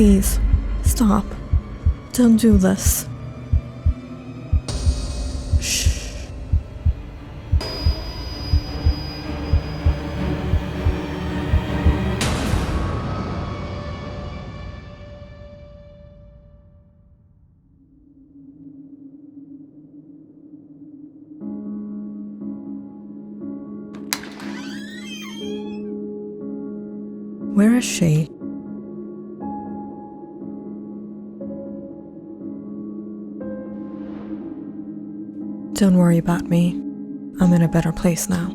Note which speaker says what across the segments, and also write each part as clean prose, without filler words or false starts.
Speaker 1: Please, stop. Don't do this. Shh. Where is she? Don't worry about me. I'm in a better place now.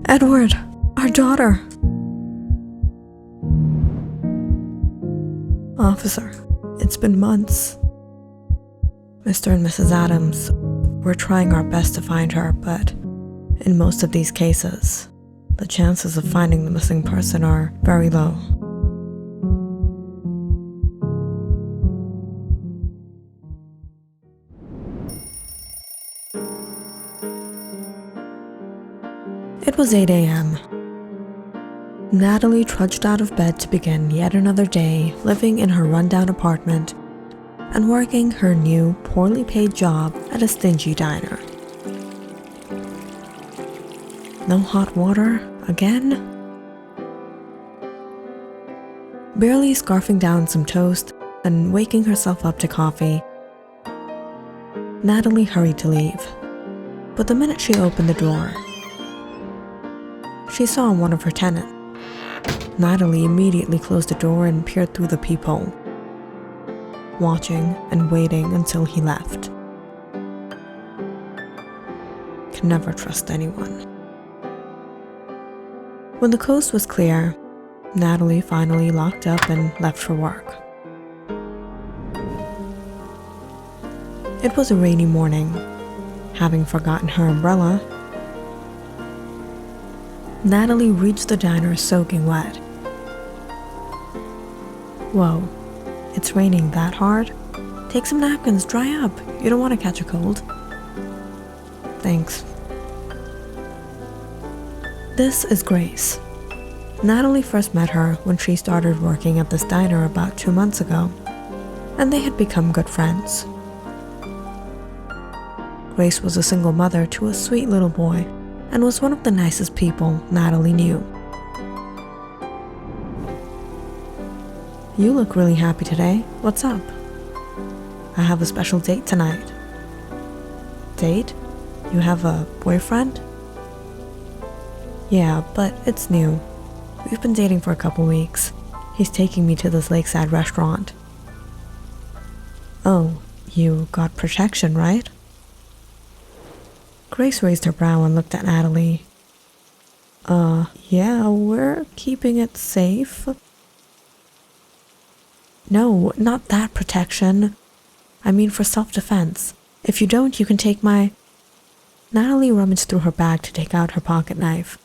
Speaker 1: Edward, our daughter. Officer, it's been months. Mr. and Mrs. Adams, we're trying our best to find her, but in most of these cases, the chances of finding the missing person are very low. It was 8 a.m. Natalie trudged out of bed to begin yet another day living in her rundown apartment and working her new, poorly paid job at a stingy diner. No hot water again? Barely scarfing down some toast and waking herself up to coffee, Natalie hurried to leave. But the minute she opened the door, she saw one of her tenants. Natalie immediately closed the door and peered through the peephole, watching and waiting until he left. Can never trust anyone. When the coast was clear, Natalie finally locked up and left for work. It was a rainy morning. Having forgotten her umbrella, Natalie reached the diner soaking wet. Whoa, it's raining that hard? Take some napkins, dry up. You don't want to catch a cold. Thanks. This is Grace. Natalie first met her when she started working at this diner about 2 months ago, and they had become good friends. Grace was a single mother to a sweet little boy and was one of the nicest people Natalie knew. You look really happy today. What's up? I have a special date tonight. Date? You have a boyfriend? Yeah, but it's new. We've been dating for a couple weeks. He's taking me to this lakeside restaurant. Oh, you got protection, right? Grace raised her brow and looked at Natalie. Yeah, we're keeping it safe. No, not that protection. I mean for self-defense. If you don't, you can take my... Natalie rummaged through her bag to take out her pocket knife.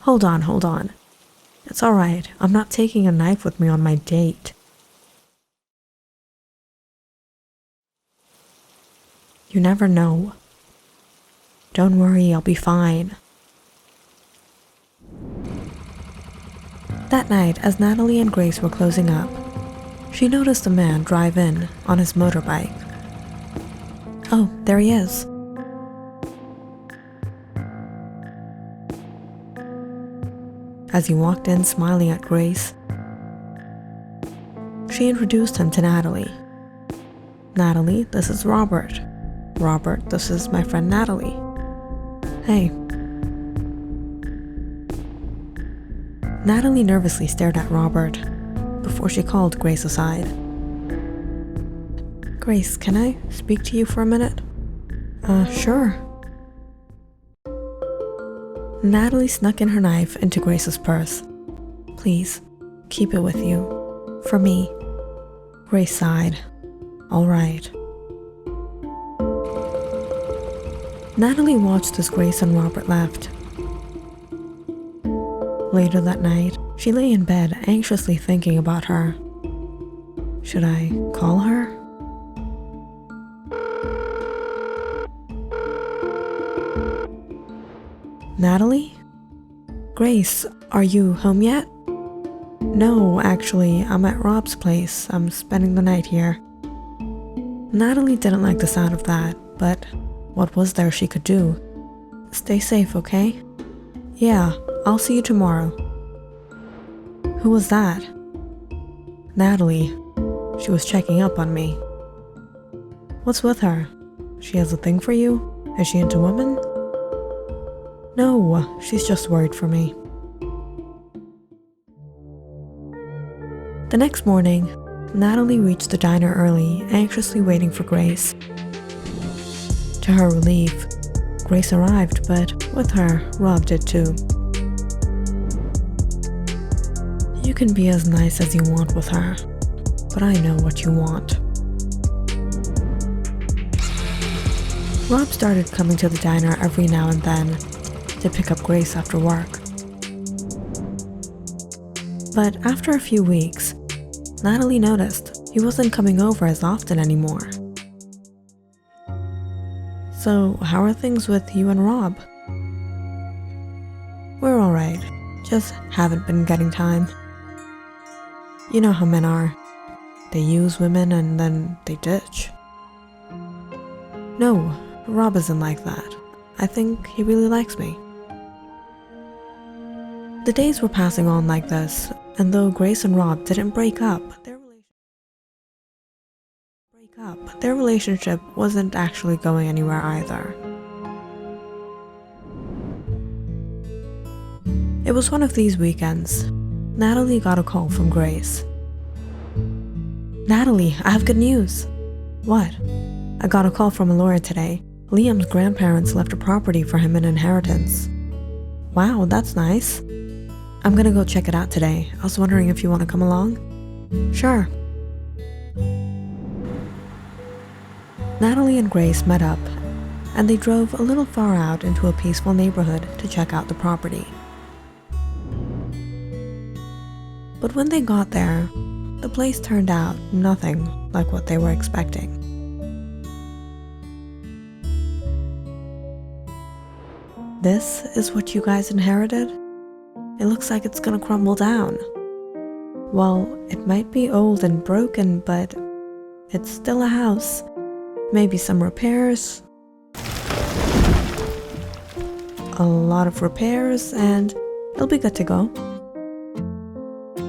Speaker 1: Hold on. It's all right. I'm not taking a knife with me on my date. You never know. Don't worry, I'll be fine. That night, as Natalie and Grace were closing up, she noticed a man drive in on his motorbike. Oh, there he is. As he walked in smiling at Grace, she introduced him to Natalie. Natalie, this is Robert. Robert, this is my friend Natalie. Hey. Natalie nervously stared at Robert before she called Grace aside. Grace, can I speak to you for a minute? Sure. Natalie snuck in her knife into Grace's purse. Please, keep it with you. For me. Grace sighed. All right. Natalie watched as Grace and Robert left. Later that night, she lay in bed anxiously thinking about her. Should I call her? Grace, are you home yet? No, actually, I'm at Rob's place. I'm spending the night here. Natalie didn't like the sound of that, but what was there she could do? Stay safe, okay? Yeah, I'll see you tomorrow. Who was that? Natalie. She was checking up on me. What's with her? She has a thing for you? Is she into women? No, she's just worried for me. The next morning, Natalie reached the diner early, anxiously waiting for Grace. To her relief, Grace arrived, but with her, Rob did too. You can be as nice as you want with her, but I know what you want. Rob started coming to the diner every now and then to pick up Grace after work. But after a few weeks, Natalie noticed he wasn't coming over as often anymore. So, how are things with you and Rob? We're alright, just haven't been getting time. You know how men are. They use women and then they ditch. No, Rob isn't like that. I think he really likes me. The days were passing on like this, and though Grace and Rob didn't break up, their relationship wasn't actually going anywhere either. It was one of these weekends. Natalie got a call from Grace. Natalie, I have good news. What? I got a call from a lawyer today. Liam's grandparents left a property for him in inheritance. Wow, that's nice. I'm gonna go check it out today. I was wondering if you want to come along? Sure. Natalie and Grace met up, and they drove a little far out into a peaceful neighborhood to check out the property. But when they got there, the place turned out nothing like what they were expecting. This is what you guys inherited? It looks like it's gonna crumble down. Well, it might be old and broken, but it's still a house. Maybe some repairs. A lot of repairs, and it'll be good to go.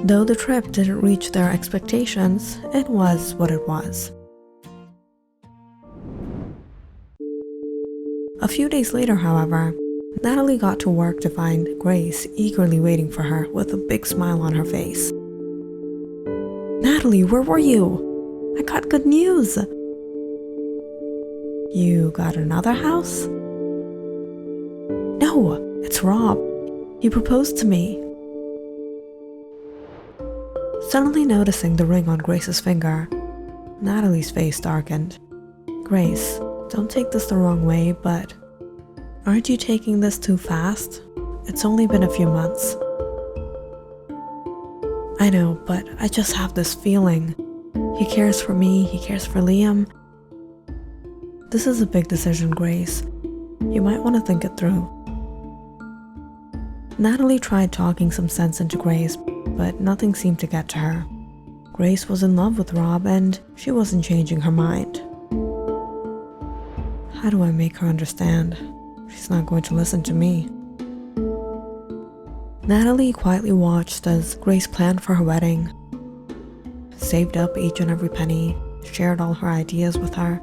Speaker 1: Though the trip didn't reach their expectations, it was what it was. A few days later, however, Natalie got to work to find Grace eagerly waiting for her with a big smile on her face. Natalie, where were you? I got good news. You got another house? No, it's Rob. He proposed to me. Suddenly noticing the ring on Grace's finger, Natalie's face darkened. Grace, don't take this the wrong way, but aren't you taking this too fast? It's only been a few months. I know, but I just have this feeling. He cares for me, he cares for Liam. This is a big decision, Grace. You might want to think it through. Natalie tried talking some sense into Grace, but nothing seemed to get to her. Grace was in love with Rob, and she wasn't changing her mind. How do I make her understand? She's not going to listen to me. Natalie quietly watched as Grace planned for her wedding, saved up each and every penny, shared all her ideas with her.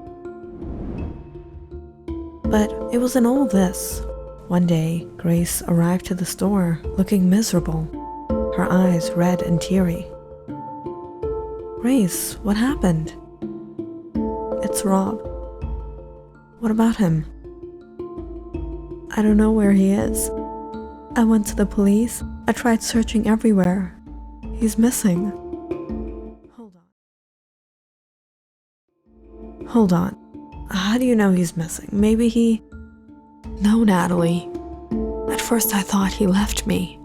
Speaker 1: But it was in all this. One day, Grace arrived to the store looking miserable, her eyes red and teary. Grace, what happened? It's Rob. What about him? I don't know where he is. I went to the police. I tried searching everywhere. He's missing. Hold on. How do you know he's missing? Maybe he... No, Natalie. At first I thought he left me.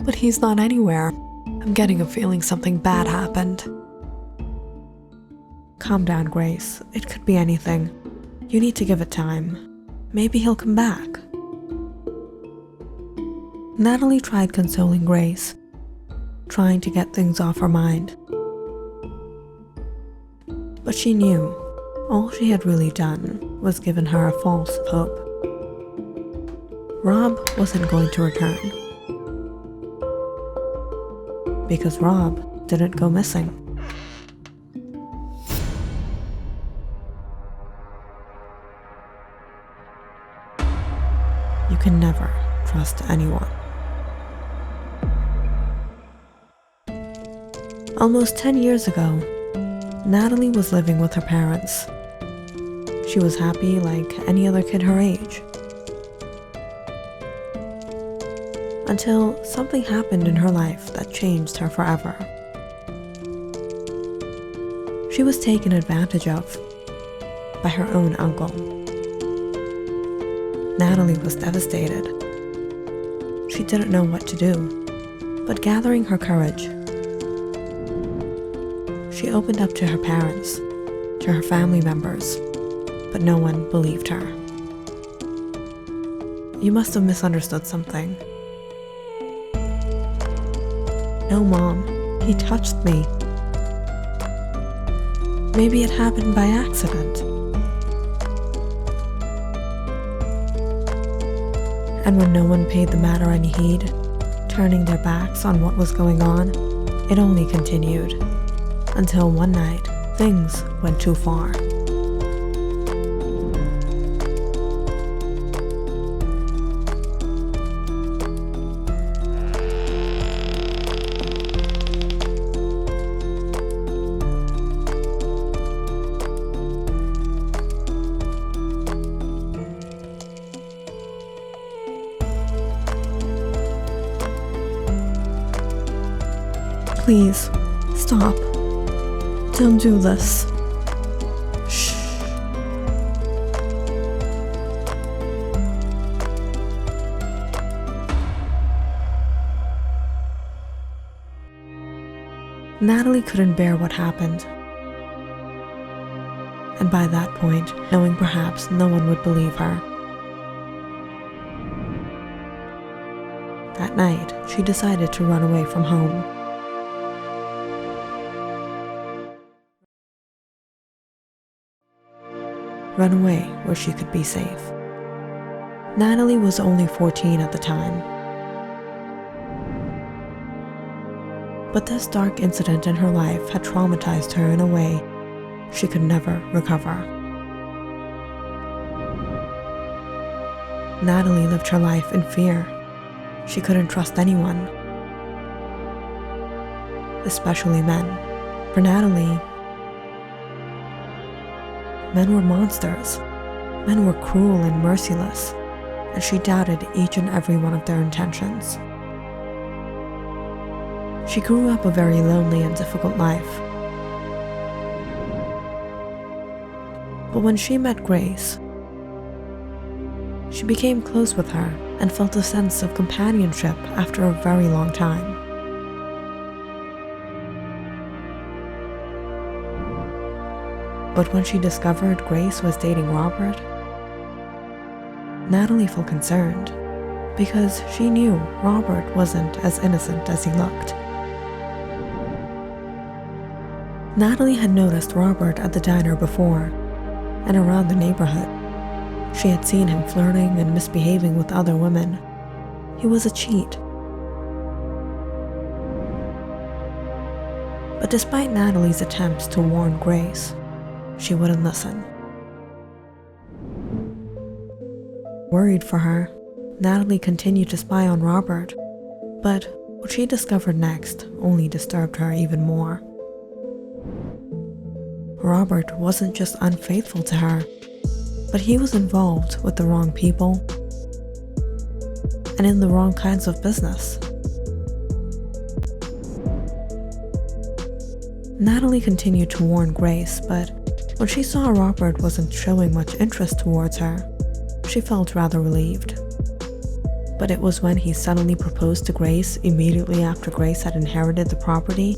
Speaker 1: But he's not anywhere. I'm getting a feeling something bad happened. Calm down, Grace. It could be anything. You need to give it time. Maybe he'll come back. Natalie tried consoling Grace, trying to get things off her mind. But she knew all she had really done was given her a false hope. Rob wasn't going to return. Because Rob didn't go missing. You can never trust anyone. Almost 10 years ago, Natalie was living with her parents. She was happy like any other kid her age. Until something happened in her life that changed her forever. She was taken advantage of by her own uncle. Natalie was devastated. She didn't know what to do, but gathering her courage, she opened up to her parents, to her family members, but no one believed her. You must have misunderstood something. No, Mom, he touched me. Maybe it happened by accident. And when no one paid the matter any heed, turning their backs on what was going on, it only continued. Until one night, things went too far. Please, stop. Don't do this. Shh. Natalie couldn't bear what happened. And by that point, knowing perhaps no one would believe her, that night she decided to run away from home. Run away where she could be safe. Natalie was only 14 at the time. But this dark incident in her life had traumatized her in a way she could never recover. Natalie lived her life in fear. She couldn't trust anyone, especially men. For Natalie, men were monsters. Men were cruel and merciless, and she doubted each and every one of their intentions. She grew up a very lonely and difficult life. But when she met Grace, she became close with her and felt a sense of companionship after a very long time. But when she discovered Grace was dating Robert, Natalie felt concerned because she knew Robert wasn't as innocent as he looked. Natalie had noticed Robert at the diner before and around the neighborhood. She had seen him flirting and misbehaving with other women. He was a cheat. But despite Natalie's attempts to warn Grace, she wouldn't listen. Worried for her, Natalie continued to spy on Robert, but what she discovered next only disturbed her even more. Robert wasn't just unfaithful to her, but he was involved with the wrong people and in the wrong kinds of business. Natalie continued to warn Grace, but when she saw Robert wasn't showing much interest towards her, she felt rather relieved. But it was when he suddenly proposed to Grace immediately after Grace had inherited the property,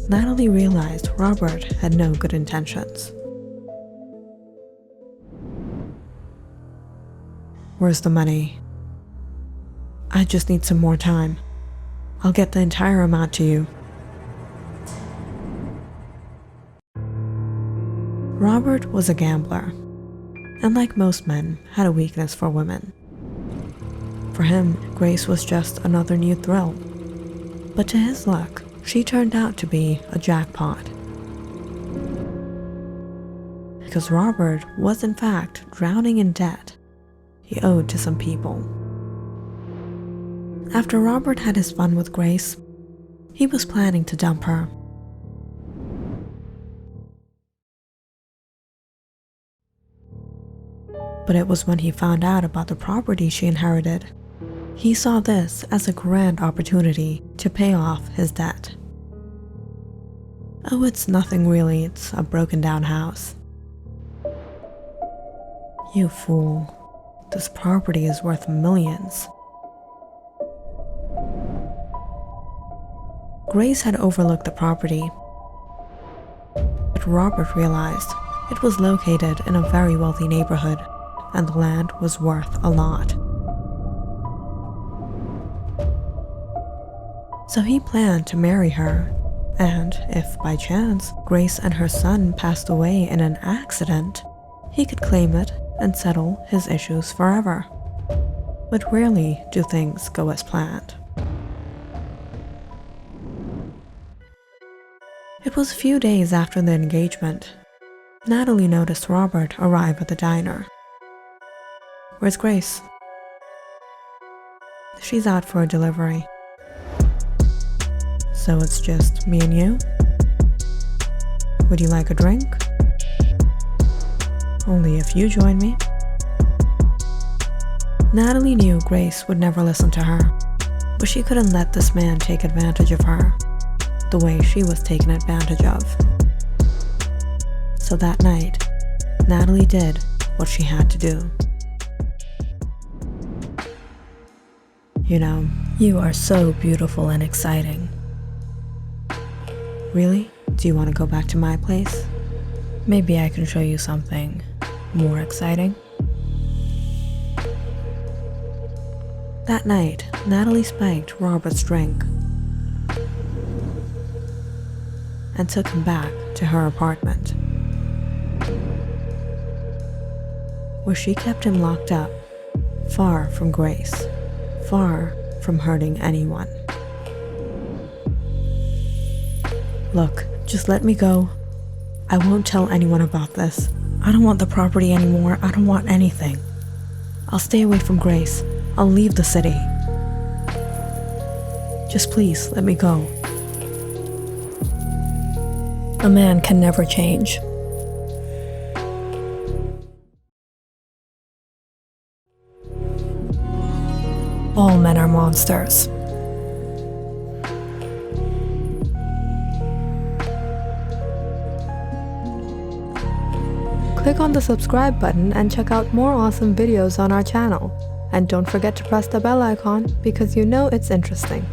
Speaker 1: Natalie realized Robert had no good intentions. Where's the money? I just need some more time. I'll get the entire amount to you. Robert was a gambler, and like most men, had a weakness for women. For him, Grace was just another new thrill. But to his luck, she turned out to be a jackpot. Because Robert was in fact drowning in debt he owed to some people. After Robert had his fun with Grace, he was planning to dump her. But it was when he found out about the property she inherited, he saw this as a grand opportunity to pay off his debt. Oh, it's nothing really, it's a broken down house. You fool. This property is worth millions. Grace had overlooked the property, but Robert realized it was located in a very wealthy neighborhood, and the land was worth a lot. So he planned to marry her, and if by chance Grace and her son passed away in an accident, he could claim it and settle his issues forever. But rarely do things go as planned. It was a few days after the engagement. Natalie noticed Robert arrive at the diner. Where's Grace? She's out for a delivery. So it's just me and you? Would you like a drink? Only if you join me. Natalie knew Grace would never listen to her, but she couldn't let this man take advantage of her the way she was taken advantage of. So that night, Natalie did what she had to do. You know, you are so beautiful and exciting. Really? Do you want to go back to my place? Maybe I can show you something more exciting. That night, Natalie spiked Robert's drink and took him back to her apartment, where she kept him locked up, far from Grace, far from hurting anyone. Look, just let me go. I won't tell anyone about this. I don't want the property anymore. I don't want anything. I'll stay away from Grace. I'll leave the city. Just please let me go. A man can never change. All men are monsters. Click on the subscribe button and check out more awesome videos on our channel. And don't forget to press the bell icon because you know it's interesting.